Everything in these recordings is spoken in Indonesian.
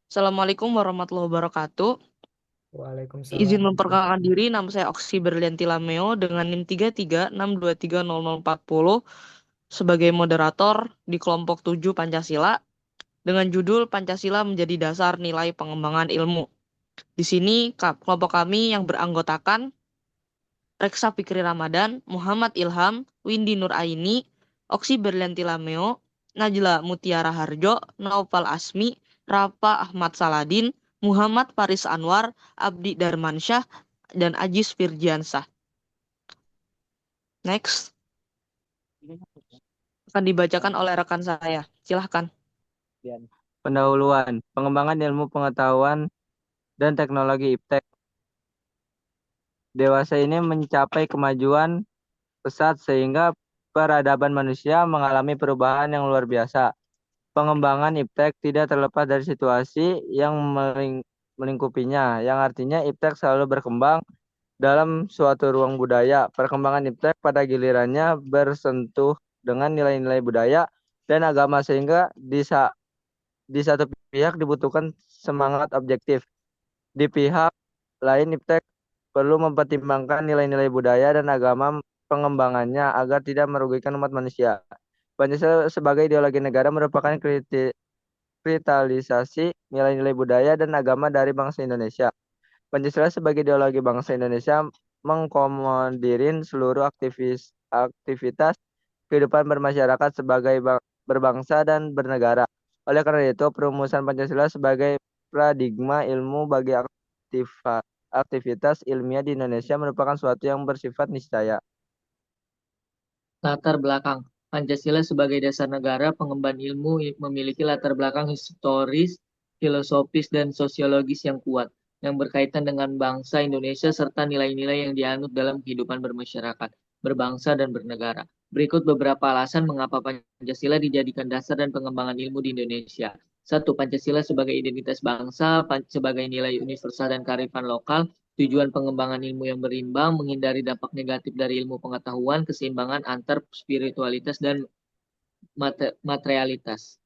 Assalamualaikum warahmatullahi wabarakatuh. Waalaikumsalam Izin memperkenalkan warahmatullahi. diri, nama saya Oksi Berlianti Lameo dengan NIM 3362300040 sebagai moderator di kelompok 7 Pancasila dengan judul Pancasila menjadi dasar nilai pengembangan ilmu. Di sini kelompok kami yang beranggotakan Reksa Fikri Ramadan, Muhammad Ilham, Windy Nur Aini, Oksi Berlianti Lameo, Najla Mutiara Harjo, Naufal Asmi, Rafa Ahmad Saladin, Muhammad Faris Anwar, Abdi Darmansyah, dan Ajis Firjiansah. Next, akan dibacakan oleh rekan saya. Silahkan. Pendahuluan, pengembangan ilmu pengetahuan dan teknologi IPTEK. Dewasa ini mencapai kemajuan pesat sehingga peradaban manusia mengalami perubahan yang luar biasa. Pengembangan IPTEK tidak terlepas dari situasi yang melingkupinya, yang artinya IPTEK selalu berkembang dalam suatu ruang budaya. Perkembangan IPTEK pada gilirannya bersentuh dengan nilai-nilai budaya dan agama sehingga di satu pihak dibutuhkan semangat objektif. Di pihak lain, IPTEK perlu mempertimbangkan nilai-nilai budaya dan agama pengembangannya agar tidak merugikan umat manusia. Pancasila sebagai ideologi negara merupakan kristalisasi nilai-nilai budaya dan agama dari bangsa Indonesia. Pancasila sebagai ideologi bangsa Indonesia mengkomodirin seluruh aktivitas kehidupan bermasyarakat sebagai berbangsa dan bernegara. Oleh karena itu, perumusan Pancasila sebagai paradigma ilmu bagi aktivitas ilmiah di Indonesia merupakan suatu yang bersifat niscaya. Latar belakang Pancasila sebagai dasar negara pengemban ilmu memiliki latar belakang historis, filosofis, dan sosiologis yang kuat, yang berkaitan dengan bangsa Indonesia serta nilai-nilai yang dianut dalam kehidupan bermasyarakat, berbangsa, dan bernegara. Berikut beberapa alasan mengapa Pancasila dijadikan dasar dan pengembangan ilmu di Indonesia. Satu, Pancasila sebagai identitas bangsa, sebagai nilai universal dan kearifan lokal. Tujuan pengembangan ilmu yang berimbang, menghindari dampak negatif dari ilmu pengetahuan, keseimbangan antar spiritualitas dan materialitas.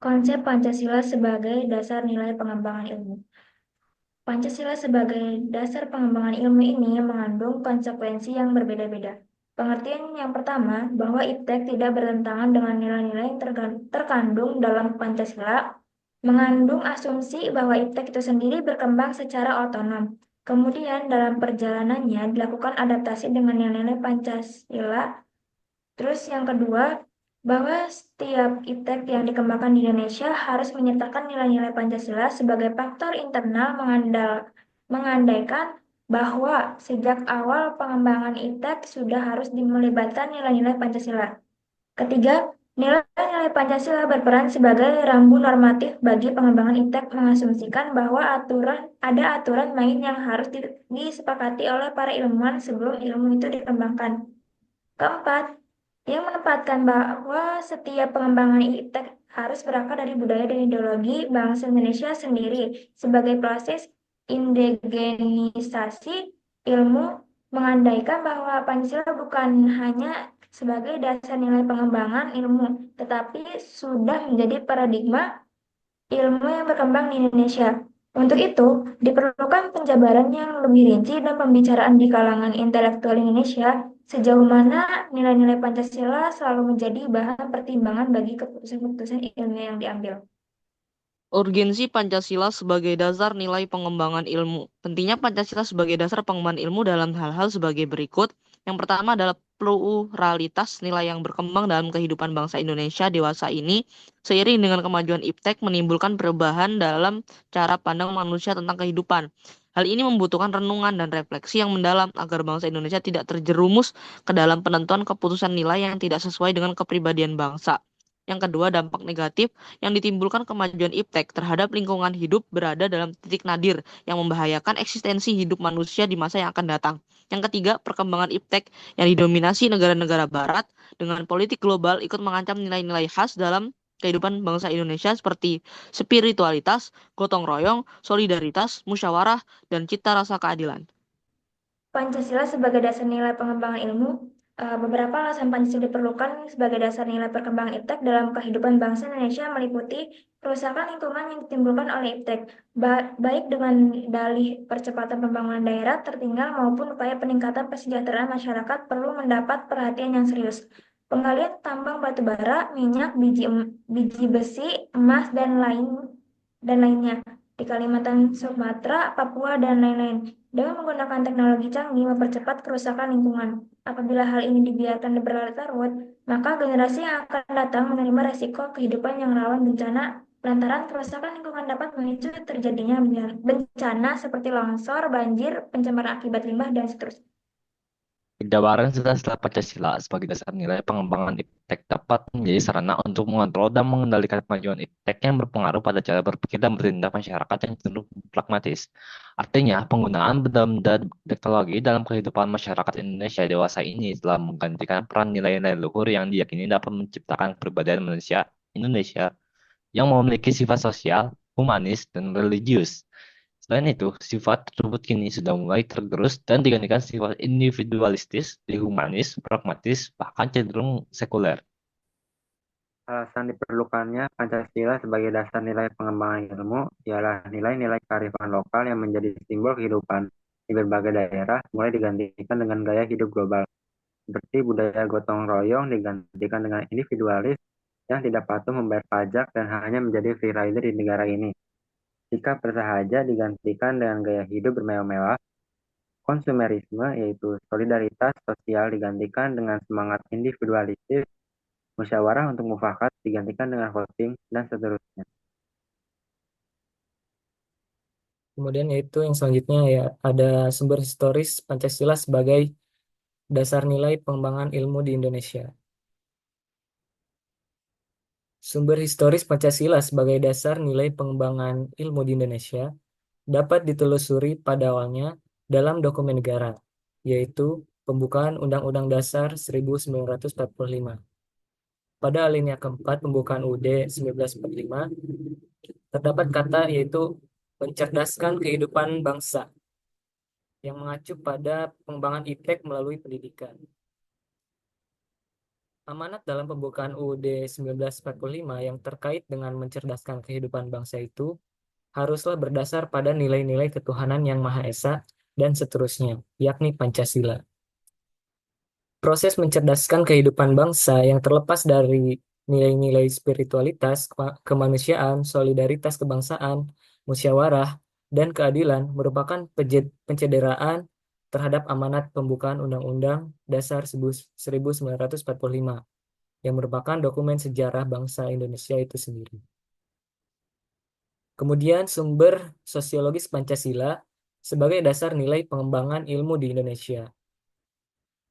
Konsep Pancasila sebagai dasar nilai pengembangan ilmu. Pancasila sebagai dasar pengembangan ilmu ini mengandung konsekuensi yang berbeda-beda. Pengertian yang pertama, bahwa IPTEK tidak bertentangan dengan nilai-nilai yang terkandung dalam Pancasila, mengandung asumsi bahwa IPTEK itu sendiri berkembang secara otonom. Kemudian dalam perjalanannya dilakukan adaptasi dengan nilai-nilai Pancasila. Terus yang kedua, bahwa setiap IPTEK yang dikembangkan di Indonesia harus menyertakan nilai-nilai Pancasila sebagai faktor internal mengandaikan bahwa sejak awal pengembangan IPTEK sudah harus melibatkan nilai-nilai Pancasila. Ketiga, nilai-nilai Pancasila berperan sebagai rambu normatif bagi pengembangan IPTEK mengasumsikan bahwa ada aturan main yang harus disepakati oleh para ilmuwan sebelum ilmu itu dikembangkan. Keempat, dia menempatkan bahwa setiap pengembangan IPTEK harus berakar dari budaya dan ideologi bangsa Indonesia sendiri sebagai proses indigenisasi ilmu, mengandaikan bahwa Pancasila bukan hanya sebagai dasar nilai pengembangan ilmu, tetapi sudah menjadi paradigma ilmu yang berkembang di Indonesia. Untuk itu, diperlukan penjabaran yang lebih rinci dan pembicaraan di kalangan intelektual Indonesia sejauh mana nilai-nilai Pancasila selalu menjadi bahan pertimbangan bagi keputusan-keputusan ilmiah yang diambil. Urgensi Pancasila sebagai dasar nilai pengembangan ilmu. Pentingnya Pancasila sebagai dasar pengembangan ilmu dalam hal-hal sebagai berikut. Yang pertama adalah pluralitas nilai yang berkembang dalam kehidupan bangsa Indonesia dewasa ini. Seiring dengan kemajuan IPTEK menimbulkan perubahan dalam cara pandang manusia tentang kehidupan. Hal ini membutuhkan renungan dan refleksi yang mendalam agar bangsa Indonesia tidak terjerumus ke dalam penentuan keputusan nilai yang tidak sesuai dengan kepribadian bangsa. Yang kedua, dampak negatif yang ditimbulkan kemajuan IPTEK terhadap lingkungan hidup berada dalam titik nadir yang membahayakan eksistensi hidup manusia di masa yang akan datang. Yang ketiga, perkembangan IPTEK yang didominasi negara-negara barat dengan politik global ikut mengancam nilai-nilai khas dalam kehidupan bangsa Indonesia seperti spiritualitas, gotong royong, solidaritas, musyawarah, dan cita rasa keadilan. Pancasila sebagai dasar nilai pengembangan ilmu, beberapa alasan Pancasila diperlukan sebagai dasar nilai perkembangan IPTEK dalam kehidupan bangsa Indonesia meliputi kerusakan lingkungan yang ditimbulkan oleh iptek, baik dengan dalih percepatan pembangunan daerah tertinggal maupun upaya peningkatan kesejahteraan masyarakat perlu mendapat perhatian yang serius. Penggalian tambang batu bara, minyak, biji besi, emas, dan lainnya di Kalimantan, Sumatera, Papua, dan lain-lain dengan menggunakan teknologi canggih mempercepat kerusakan lingkungan. Apabila hal ini dibiarkan berlarut-larut, maka generasi yang akan datang menerima resiko kehidupan yang rawan bencana lantaran kerusakan lingkungan dapat memicu terjadinya bencana seperti longsor, banjir, pencemaran akibat limbah, dan seterusnya. Penjabaran setelah Pancasila sebagai dasar nilai pengembangan iptek dapat menjadi sarana untuk mengontrol dan mengendalikan kemajuan iptek yang berpengaruh pada cara berpikir dan bertindak masyarakat yang cenderung pragmatis. Artinya, penggunaan benda-benda teknologi dalam kehidupan masyarakat Indonesia dewasa ini telah menggantikan peran nilai-nilai luhur yang diyakini dapat menciptakan kepribadian manusia Indonesia yang memiliki sifat sosial, humanis, dan religius. Selain itu, sifat tersebut kini sudah mulai tergerus dan digantikan sifat individualistis, humanis, pragmatis, bahkan cenderung sekuler. Alasan diperlukannya Pancasila sebagai dasar nilai pengembangan ilmu ialah nilai-nilai kearifan lokal yang menjadi simbol kehidupan di berbagai daerah mulai digantikan dengan gaya hidup global. Seperti budaya gotong royong digantikan dengan individualis yang tidak patuh membayar pajak dan hanya menjadi free rider di negara ini. Sikap bersahaja digantikan dengan gaya hidup bermewah-mewah. Konsumerisme yaitu solidaritas sosial digantikan dengan semangat individualistis. Musyawarah untuk mufakat digantikan dengan voting, dan seterusnya. Kemudian yaitu yang selanjutnya ya ada sumber historis Pancasila sebagai dasar nilai pengembangan ilmu di Indonesia. Sumber historis Pancasila sebagai dasar nilai pengembangan ilmu di Indonesia dapat ditelusuri pada awalnya dalam dokumen negara, yaitu pembukaan Undang-Undang Dasar 1945. Pada alinea keempat pembukaan UUD 1945, terdapat kata yaitu mencerdaskan kehidupan bangsa, yang mengacu pada pengembangan iptek melalui pendidikan. Amanat dalam pembukaan UUD 1945 yang terkait dengan mencerdaskan kehidupan bangsa itu haruslah berdasar pada nilai-nilai ketuhanan yang Maha Esa dan seterusnya, yakni Pancasila. Proses mencerdaskan kehidupan bangsa yang terlepas dari nilai-nilai spiritualitas, kemanusiaan, solidaritas kebangsaan, musyawarah, dan keadilan merupakan pencederaan terhadap amanat pembukaan Undang-Undang Dasar 1945 yang merupakan dokumen sejarah bangsa Indonesia itu sendiri. Kemudian sumber sosiologis Pancasila sebagai dasar nilai pengembangan ilmu di Indonesia.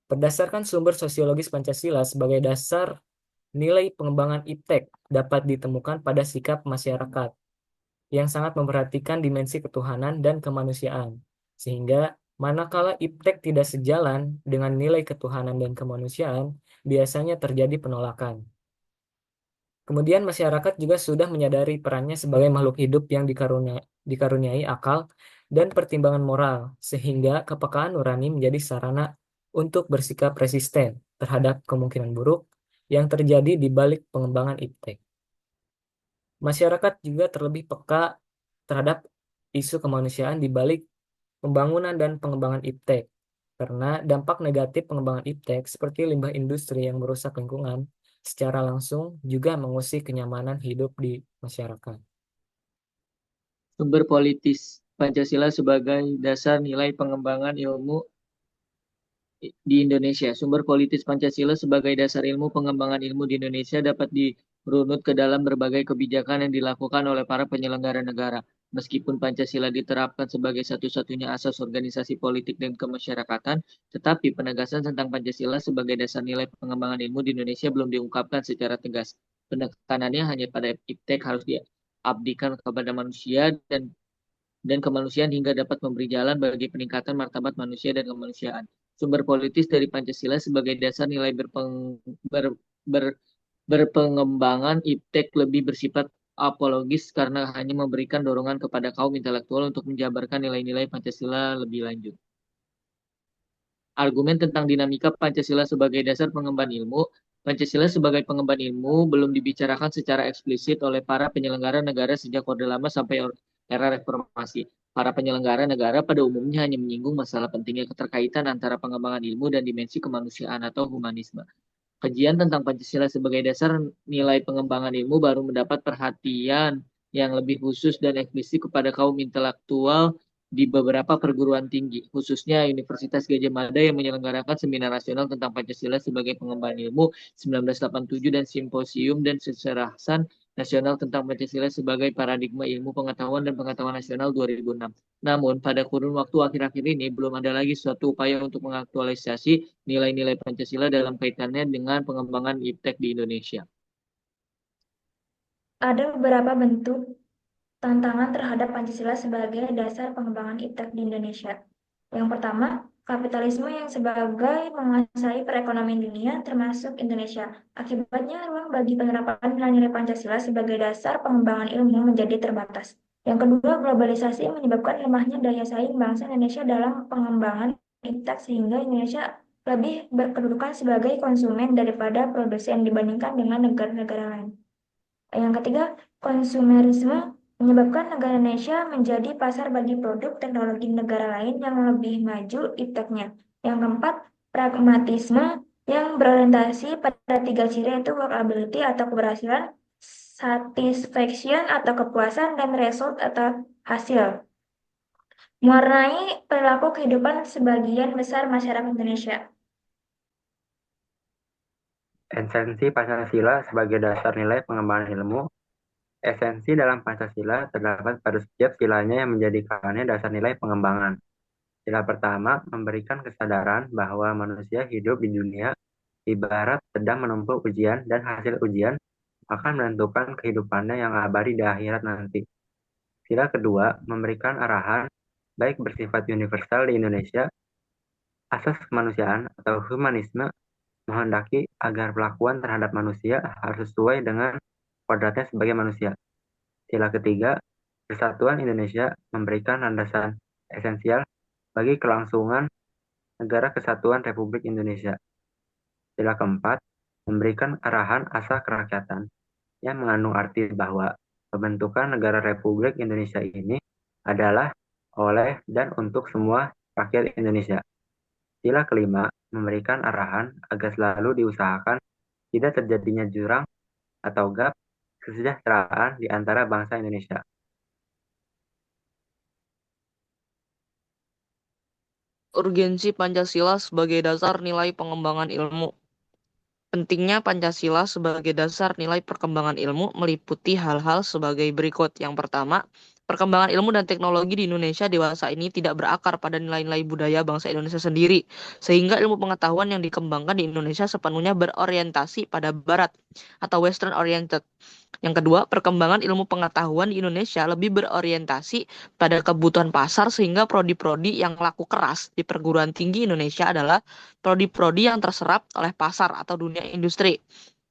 Berdasarkan sumber sosiologis Pancasila sebagai dasar nilai pengembangan iptek dapat ditemukan pada sikap masyarakat yang sangat memperhatikan dimensi ketuhanan dan kemanusiaan, sehingga manakala iptek tidak sejalan dengan nilai ketuhanan dan kemanusiaan, biasanya terjadi penolakan. Kemudian masyarakat juga sudah menyadari perannya sebagai makhluk hidup yang dikaruniai akal dan pertimbangan moral, sehingga kepekaan nurani menjadi sarana untuk bersikap resisten terhadap kemungkinan buruk yang terjadi di balik pengembangan iptek. Masyarakat juga terlebih peka terhadap isu kemanusiaan di balik pembangunan dan pengembangan iptek, karena dampak negatif pengembangan iptek seperti limbah industri yang merusak lingkungan secara langsung juga mengusik kenyamanan hidup di masyarakat. Sumber politis Pancasila sebagai dasar nilai pengembangan ilmu di Indonesia. Sumber politis Pancasila sebagai dasar ilmu pengembangan ilmu di Indonesia dapat dirunut ke dalam berbagai kebijakan yang dilakukan oleh para penyelenggara negara. Meskipun Pancasila diterapkan sebagai satu-satunya asas organisasi politik dan kemasyarakatan, tetapi penegasan tentang Pancasila sebagai dasar nilai pengembangan ilmu di Indonesia belum diungkapkan secara tegas. Penekanannya hanya pada iptek harus diabdikan kepada manusia dan kemanusiaan hingga dapat memberi jalan bagi peningkatan martabat manusia dan kemanusiaan. Sumber politis dari Pancasila sebagai dasar nilai berpengembangan iptek lebih bersifat apologis karena hanya memberikan dorongan kepada kaum intelektual untuk menjabarkan nilai-nilai Pancasila lebih lanjut. Argumen tentang dinamika Pancasila sebagai dasar pengembangan ilmu Pancasila sebagai pengemban ilmu belum dibicarakan secara eksplisit oleh para penyelenggara negara sejak Orde Lama sampai era reformasi. Para penyelenggara negara pada umumnya hanya menyinggung masalah pentingnya keterkaitan antara pengembangan ilmu dan dimensi kemanusiaan atau humanisme. Kajian tentang Pancasila sebagai dasar nilai pengembangan ilmu baru mendapat perhatian yang lebih khusus dan eksplisit kepada kaum intelektual di beberapa perguruan tinggi, khususnya Universitas Gadjah Mada yang menyelenggarakan seminar nasional tentang Pancasila sebagai pengembangan ilmu 1987 dan simposium dan seserasan nasional tentang Pancasila sebagai paradigma ilmu pengetahuan dan pengetahuan nasional 2006. Namun, pada kurun waktu akhir-akhir ini belum ada lagi suatu upaya untuk mengaktualisasi nilai-nilai Pancasila dalam kaitannya dengan pengembangan iptek di Indonesia. Ada beberapa bentuk tantangan terhadap Pancasila sebagai dasar pengembangan iptek di Indonesia. Yang pertama, kapitalisme yang sebagai menguasai perekonomian dunia termasuk Indonesia. Akibatnya, ruang bagi penerapan nilai-nilai Pancasila sebagai dasar pengembangan ilmu menjadi terbatas. Yang kedua, globalisasi menyebabkan lemahnya daya saing bangsa Indonesia dalam pengembangan iptek sehingga Indonesia lebih berkedudukan sebagai konsumen daripada produsen dibandingkan dengan negara-negara lain. Yang ketiga, konsumerisme menyebabkan negara Indonesia menjadi pasar bagi produk teknologi negara lain yang lebih maju ipteknya. Yang keempat, pragmatisme yang berorientasi pada tiga ciri yaitu workability atau keberhasilan, satisfaction atau kepuasan, dan result atau hasil. Mewarnai perilaku kehidupan sebagian besar masyarakat Indonesia. Esensi Pancasila sebagai dasar nilai pengembangan ilmu. Esensi dalam Pancasila terdapat pada setiap silanya yang menjadikannya dasar nilai pengembangan. Sila pertama memberikan kesadaran bahwa manusia hidup di dunia ibarat sedang menempuh ujian dan hasil ujian akan menentukan kehidupannya yang abadi di akhirat nanti. Sila kedua memberikan arahan baik bersifat universal di Indonesia, asas kemanusiaan atau humanisme menghendaki agar perlakuan terhadap manusia harus sesuai dengan kodratnya sebagai manusia. Sila ketiga, Persatuan Indonesia memberikan landasan esensial bagi kelangsungan Negara Kesatuan Republik Indonesia. Sila keempat, memberikan arahan asa kerakyatan yang mengandung arti bahwa pembentukan Negara Republik Indonesia ini adalah oleh dan untuk semua rakyat Indonesia. Sila kelima, memberikan arahan agar selalu diusahakan tidak terjadinya jurang atau gap kesejahteraan di antara bangsa Indonesia. Urgensi Pancasila sebagai dasar nilai pengembangan ilmu. Pentingnya Pancasila sebagai dasar nilai perkembangan ilmu meliputi hal-hal sebagai berikut. Yang pertama, perkembangan ilmu dan teknologi di Indonesia dewasa ini tidak berakar pada nilai-nilai budaya bangsa Indonesia sendiri, sehingga ilmu pengetahuan yang dikembangkan di Indonesia sepenuhnya berorientasi pada Barat atau Western oriented. Yang kedua, perkembangan ilmu pengetahuan di Indonesia lebih berorientasi pada kebutuhan pasar sehingga prodi-prodi yang laku keras di perguruan tinggi Indonesia adalah prodi-prodi yang terserap oleh pasar atau dunia industri.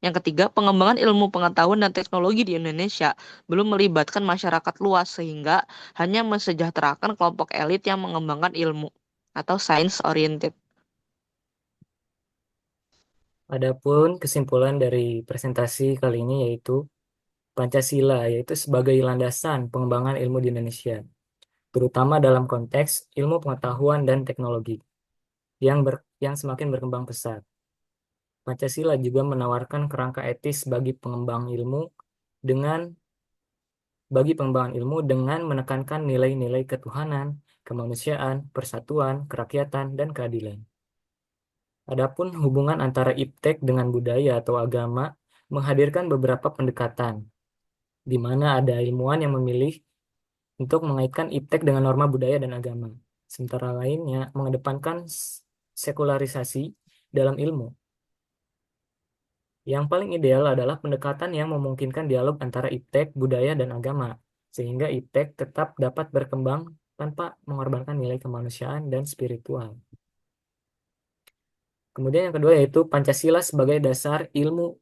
Yang ketiga, pengembangan ilmu pengetahuan dan teknologi di Indonesia belum melibatkan masyarakat luas sehingga hanya mensejahterakan kelompok elit yang mengembangkan ilmu atau science oriented. Adapun kesimpulan dari presentasi kali ini yaitu Pancasila, yaitu sebagai landasan pengembangan ilmu di Indonesia, terutama dalam konteks ilmu pengetahuan dan teknologi yang semakin berkembang pesat. Pancasila juga menawarkan kerangka etis bagi pengembangan ilmu dengan menekankan nilai-nilai ketuhanan, kemanusiaan, persatuan, kerakyatan, dan keadilan. Adapun hubungan antara iptek dengan budaya atau agama menghadirkan beberapa pendekatan, di mana ada ilmuwan yang memilih untuk mengaitkan iptek dengan norma budaya dan agama. Sementara lainnya mengedepankan sekularisasi dalam ilmu. Yang paling ideal adalah pendekatan yang memungkinkan dialog antara iptek, budaya, dan agama, sehingga iptek tetap dapat berkembang tanpa mengorbankan nilai kemanusiaan dan spiritual. Kemudian yang kedua yaitu Pancasila sebagai dasar ilmu,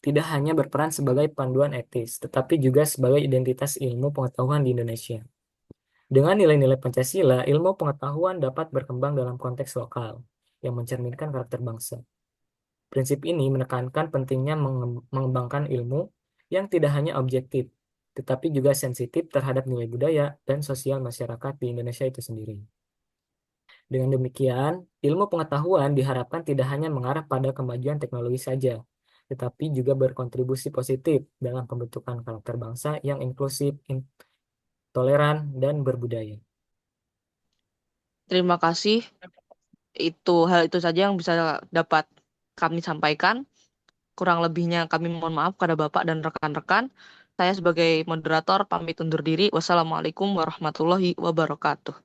tidak hanya berperan sebagai panduan etis, tetapi juga sebagai identitas ilmu pengetahuan di Indonesia. Dengan nilai-nilai Pancasila, ilmu pengetahuan dapat berkembang dalam konteks lokal yang mencerminkan karakter bangsa. Prinsip ini menekankan pentingnya mengembangkan ilmu yang tidak hanya objektif, tetapi juga sensitif terhadap nilai budaya dan sosial masyarakat di Indonesia itu sendiri. Dengan demikian, ilmu pengetahuan diharapkan tidak hanya mengarah pada kemajuan teknologi saja, tetapi juga berkontribusi positif dalam pembentukan karakter bangsa yang inklusif, toleran, dan berbudaya. Terima kasih. Hal itu saja yang bisa dapat kami sampaikan. Kurang lebihnya kami mohon maaf kepada Bapak dan rekan-rekan. Saya sebagai moderator pamit undur diri. Wassalamualaikum warahmatullahi wabarakatuh.